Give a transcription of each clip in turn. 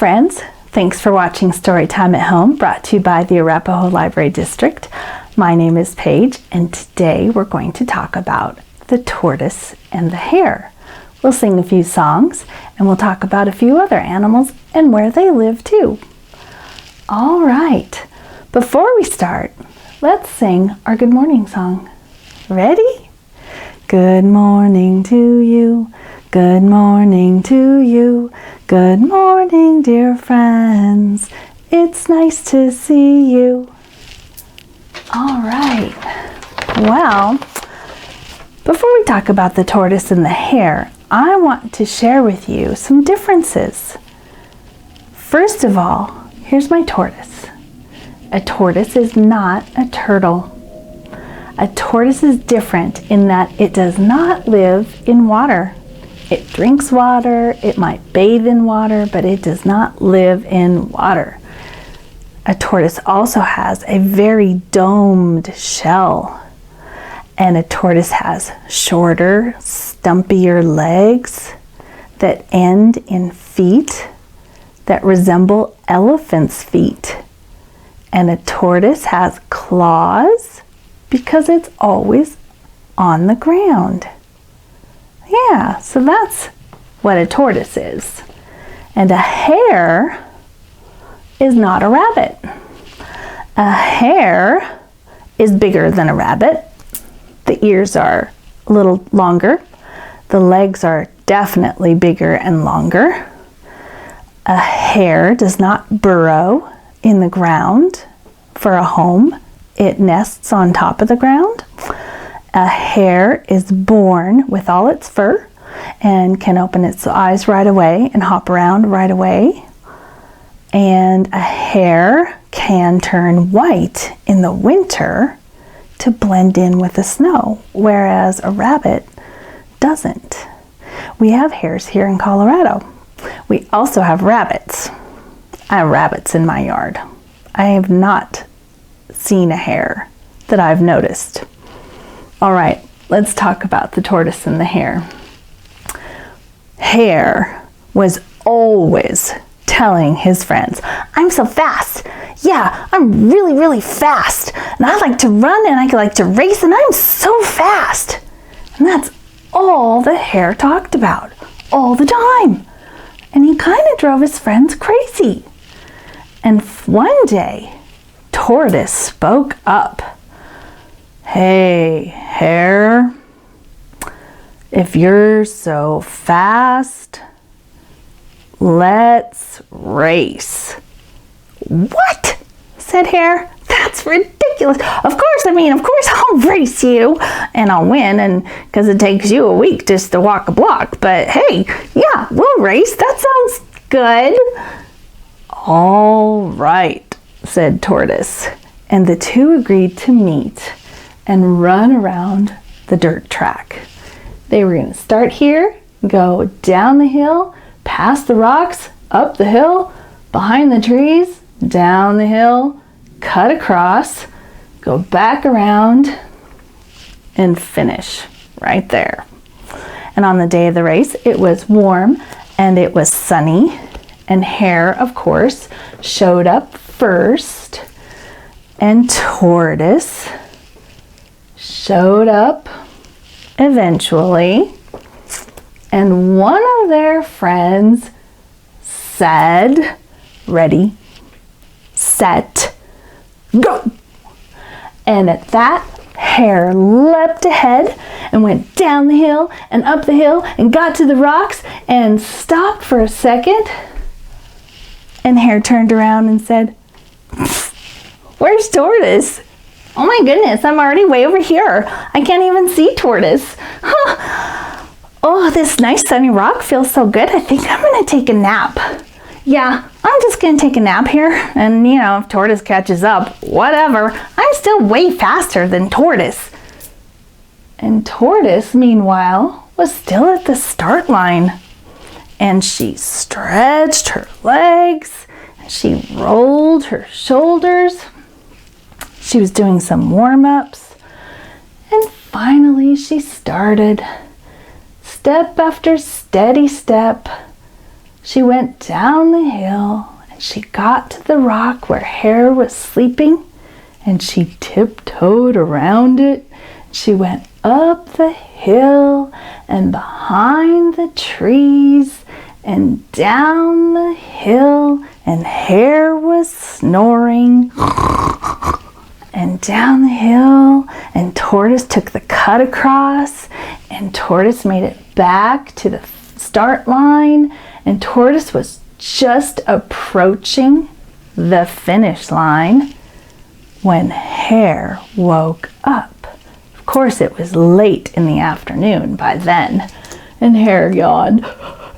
friends, thanks for watching Storytime at Home, brought to you by the Arapahoe Library District. My name is Paige, and today we're going to talk about the tortoise and the hare. We'll sing a few songs, and we'll talk about a few other animals and where they live too. All right, before we start, let's sing our good morning song. Ready? Good morning to you. Good morning to you. Good morning, dear friends. It's nice to see you. All right. Well, before we talk about the tortoise and the hare, I want to share with you some differences. First of all, here's my tortoise. A tortoise is not a turtle. A tortoise is different in that it does not live in water. It drinks water, it might bathe in water, but it does not live in water. A tortoise also has a very domed shell, and a tortoise has shorter, stumpier legs that end in feet that resemble elephants' feet. And a tortoise has claws because it's always on the ground. Yeah, so that's what a tortoise is. And a hare is not a rabbit. A hare is bigger than a rabbit. The ears are a little longer. The legs are definitely bigger and longer. A hare does not burrow in the ground for a home. It nests on top of the ground. A hare is born with all its fur and can open its eyes right away and hop around right away. And a hare can turn white in the winter to blend in with the snow, whereas a rabbit doesn't. We have hares here in Colorado. We also have rabbits. I have rabbits in my yard. I have not seen a hare that I've noticed. All right, let's talk about the tortoise and the hare. Hare was always telling his friends, I'm so fast. Yeah, I'm really, really fast. And I like to run and I like to race and I'm so fast. And that's all the hare talked about all the time. And he kind of drove his friends crazy. And one day, Tortoise spoke up. Hey, hare, if you're so fast, let's race. What? Said Hare. That's ridiculous. Of course I'll race you and I'll win, and because it takes you a week just to walk a block. But hey, yeah, we'll race. That sounds good. All right, said Tortoise. And the two agreed to meet and run around the dirt track. They were going to start here, go down the hill, past the rocks, up the hill, behind the trees, down the hill, cut across, go back around, and finish right there. And on the day of the race, it was warm and it was sunny, and Hare, of course, showed up first, and Tortoise showed up eventually, and one of their friends said, ready, set, go. And at that, Hare leapt ahead and went down the hill and up the hill and got to the rocks and stopped for a second. And Hare turned around and said, where's Tortoise? Oh my goodness, I'm already way over here. I can't even see Tortoise. Huh. Oh, this nice sunny rock feels so good. I think I'm going to take a nap. Yeah, I'm just going to take a nap here. And, if Tortoise catches up, whatever. I'm still way faster than Tortoise. And Tortoise, meanwhile, was still at the start line. And she stretched her legs. And she rolled her shoulders. She was doing some warm-ups. And finally she started. Step after steady step, she went down the hill and she got to the rock where Hare was sleeping, and she tiptoed around it. She went up the hill and behind the trees and down the hill, and Hare was snoring. And down the hill, and Tortoise took the cut across, and Tortoise made it back to the start line, and Tortoise was just approaching the finish line when Hare woke up. Of course, it was late in the afternoon by then, and Hare yawned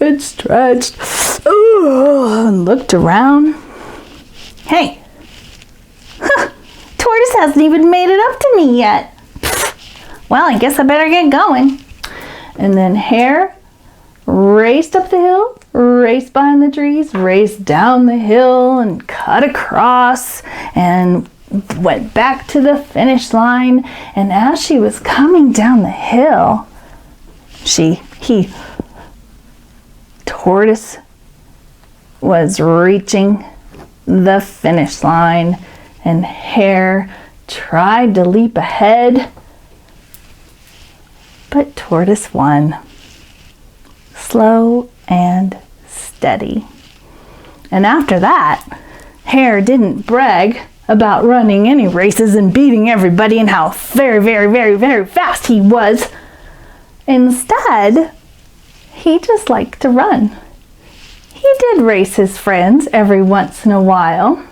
and stretched and looked around. Hey! Tortoise hasn't even made it up to me yet. Well, I guess I better get going. And then Hare raced up the hill, raced behind the trees, raced down the hill and cut across and went back to the finish line. And as she was coming down the hill, Tortoise was reaching the finish line, and Hare tried to leap ahead, but Tortoise won. Slow and steady. And after that, Hare didn't brag about running any races and beating everybody and how very, very, very, very fast he was. Instead, he just liked to run. He did race his friends every once in a while.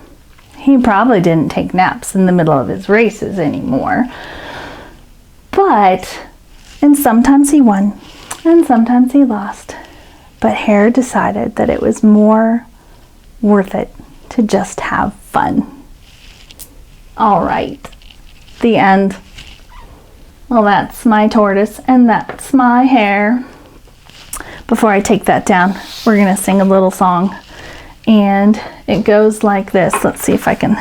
He probably didn't take naps in the middle of his races anymore. And sometimes he won, and sometimes he lost. But Hare decided that it was more worth it to just have fun. All right, the end. Well, that's my tortoise, and that's my Hare. Before I take that down, we're gonna sing a little song. And it goes like this. Let's see if I can.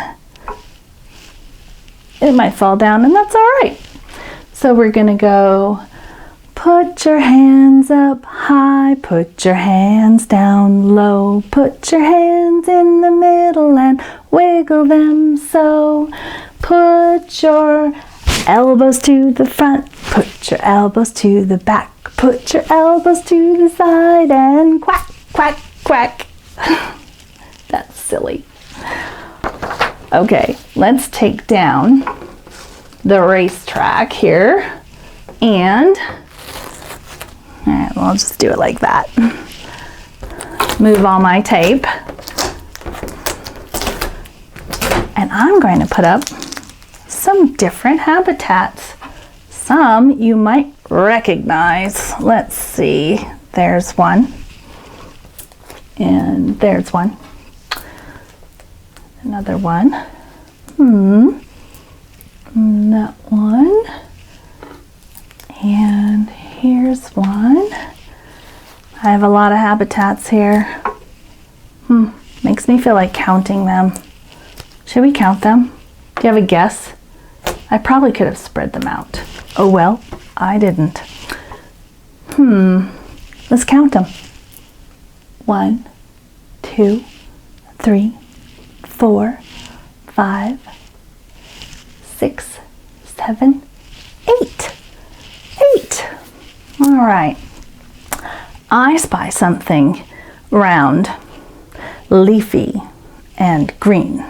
It might fall down, and that's all right. So we're gonna go, put your hands up high, put your hands down low, put your hands in the middle and wiggle them so. Put your elbows to the front, put your elbows to the back, put your elbows to the side and quack, quack, quack. That's silly. Okay, let's take down the racetrack here, and all right, well, I'll just do it like that. Move all my tape, and I'm going to put up some different habitats. Some you might recognize. Let's see, there's one, and there's one. Another one. That one. And here's one. I have a lot of habitats here. Makes me feel like counting them. Should we count them? Do you have a guess? I probably could have spread them out. Oh well, I didn't. Let's count them. 1, 2, 3, 4, 5, 6, 7, 8. 8. All right. I spy something round, leafy, and green.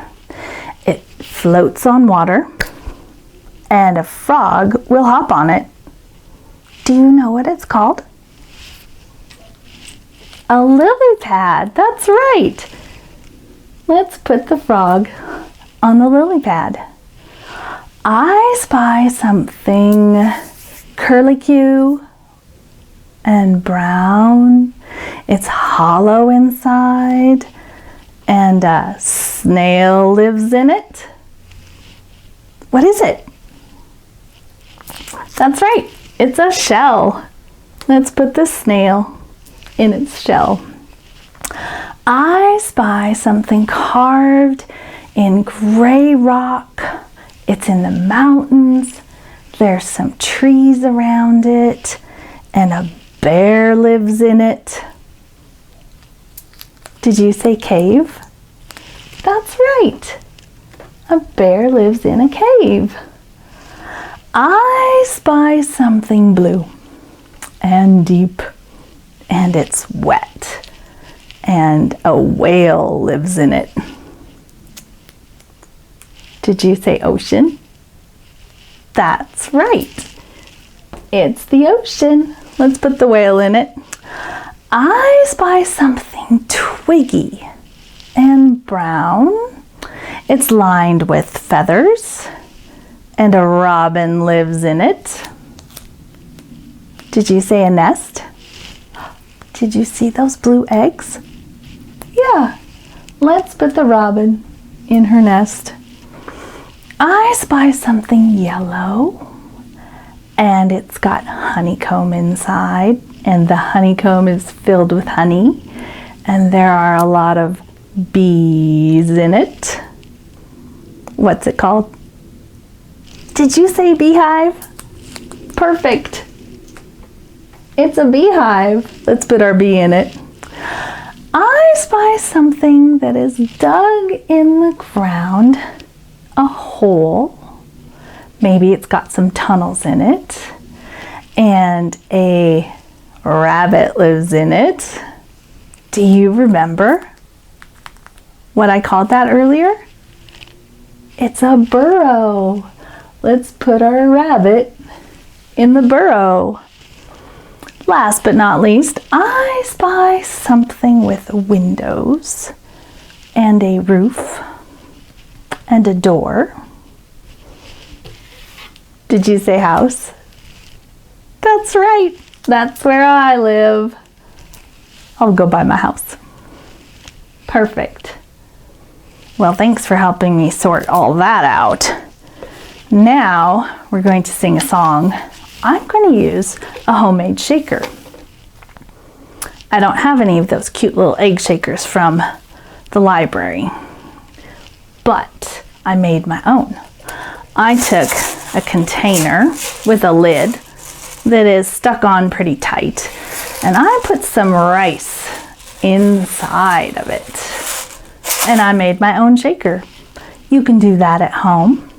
It floats on water, and a frog will hop on it. Do you know what it's called? A lily pad. That's right. Let's put the frog on the lily pad. I spy something curlicue and brown. It's hollow inside, and a snail lives in it. What is it? That's right, it's a shell. Let's put the snail in its shell. I spy something carved in gray rock. It's in the mountains. There's some trees around it, and a bear lives in it. Did you say cave? That's right. A bear lives in a cave. I spy something blue and deep, and it's wet, and a whale lives in it. Did you say ocean? That's right. It's the ocean. Let's put the whale in it. I spy something twiggy and brown. It's lined with feathers, and a robin lives in it. Did you say a nest? Did you see those blue eggs? Yeah, let's put the robin in her nest. I spy something yellow, and it's got honeycomb inside, and the honeycomb is filled with honey, and there are a lot of bees in it. What's it called? Did you say beehive? Perfect. It's a beehive. Let's put our bee in it. I spy something that is dug in the ground, a hole. Maybe it's got some tunnels in it, and a rabbit lives in it. Do you remember what I called that earlier? It's a burrow. Let's put our rabbit in the burrow. Last but not least, I spy something with windows and a roof and a door. Did you say house? That's right. That's where I live. I'll go by my house. Perfect. Well, thanks for helping me sort all that out. Now we're going to sing a song. I'm going to use a homemade shaker. I don't have any of those cute little egg shakers from the library, but I made my own. I took a container with a lid that is stuck on pretty tight, and I put some rice inside of it, and I made my own shaker. You can do that at home.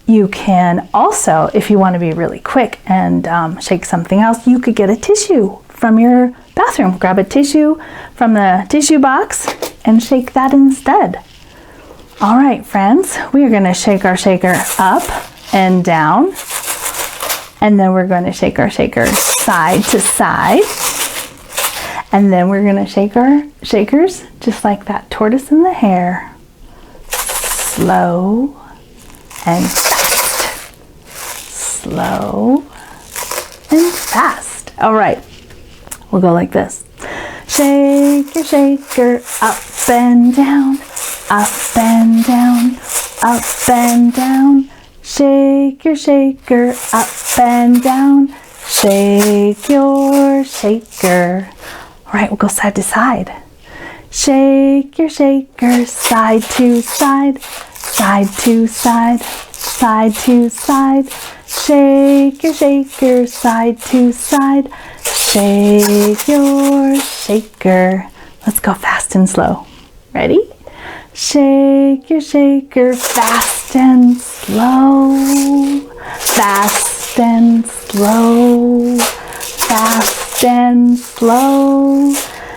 You can also, if you want to be really quick and shake something else, you could get a tissue from your bathroom. Grab a tissue from the tissue box and shake that instead. All right, friends, we are going to shake our shaker up and down, and then we're going to shake our shaker side to side, and then we're going to shake our shakers just like that tortoise and the hare. Slow and fast. Slow and fast. All right, we'll go like this. Shake your shaker up and down, up and down, up and down. Shake your shaker up and down. Shake your shaker. All right, we'll go side to side. Shake your shaker side to side, side to side, side to side. Shake your shaker side to side. Shake your shaker. Let's go fast and slow. Ready? Shake your shaker fast and slow. Fast and slow. Fast and slow.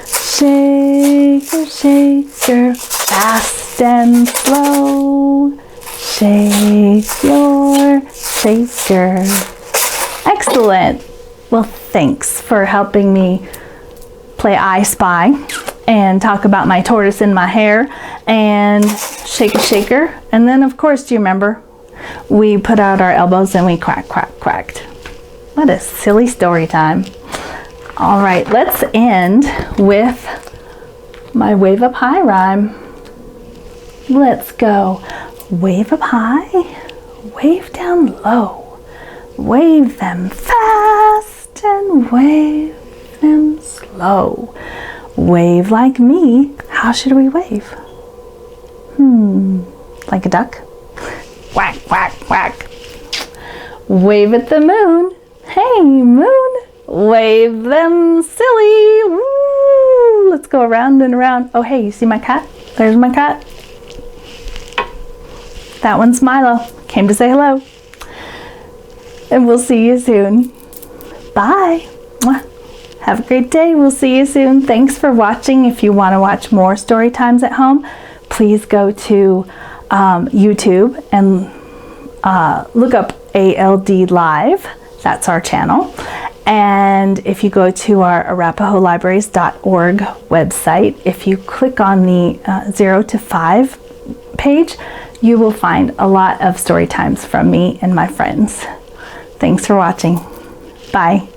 Shake your shaker fast and slow. Shake your shaker. Excellent. Well, thanks for helping me play I Spy and talk about my tortoise and my hare and shake a shaker. And then, of course, do you remember? We put out our elbows and we quack, quack, quacked. What a silly story time. All right, let's end with my wave up high rhyme. Let's go. Wave up high, wave down low. Wave them fast and wave them slow. Wave like me. How should we wave? Like a duck? Quack, quack, quack. Wave at the moon. Hey, moon. Wave them silly. Woo! Let's go around and around. Oh, hey, you see my cat? There's my cat. That one's Milo. Came to say hello. And we'll see you soon. Bye. Mwah. Have a great day. We'll see you soon. Thanks for watching. If you want to watch more story times at home, please go to YouTube and look up ALD Live. That's our channel. And if you go to our arapahoelibraries.org website, if you click on the 0 to 5 page, you will find a lot of story times from me and my friends. Thanks for watching. Bye.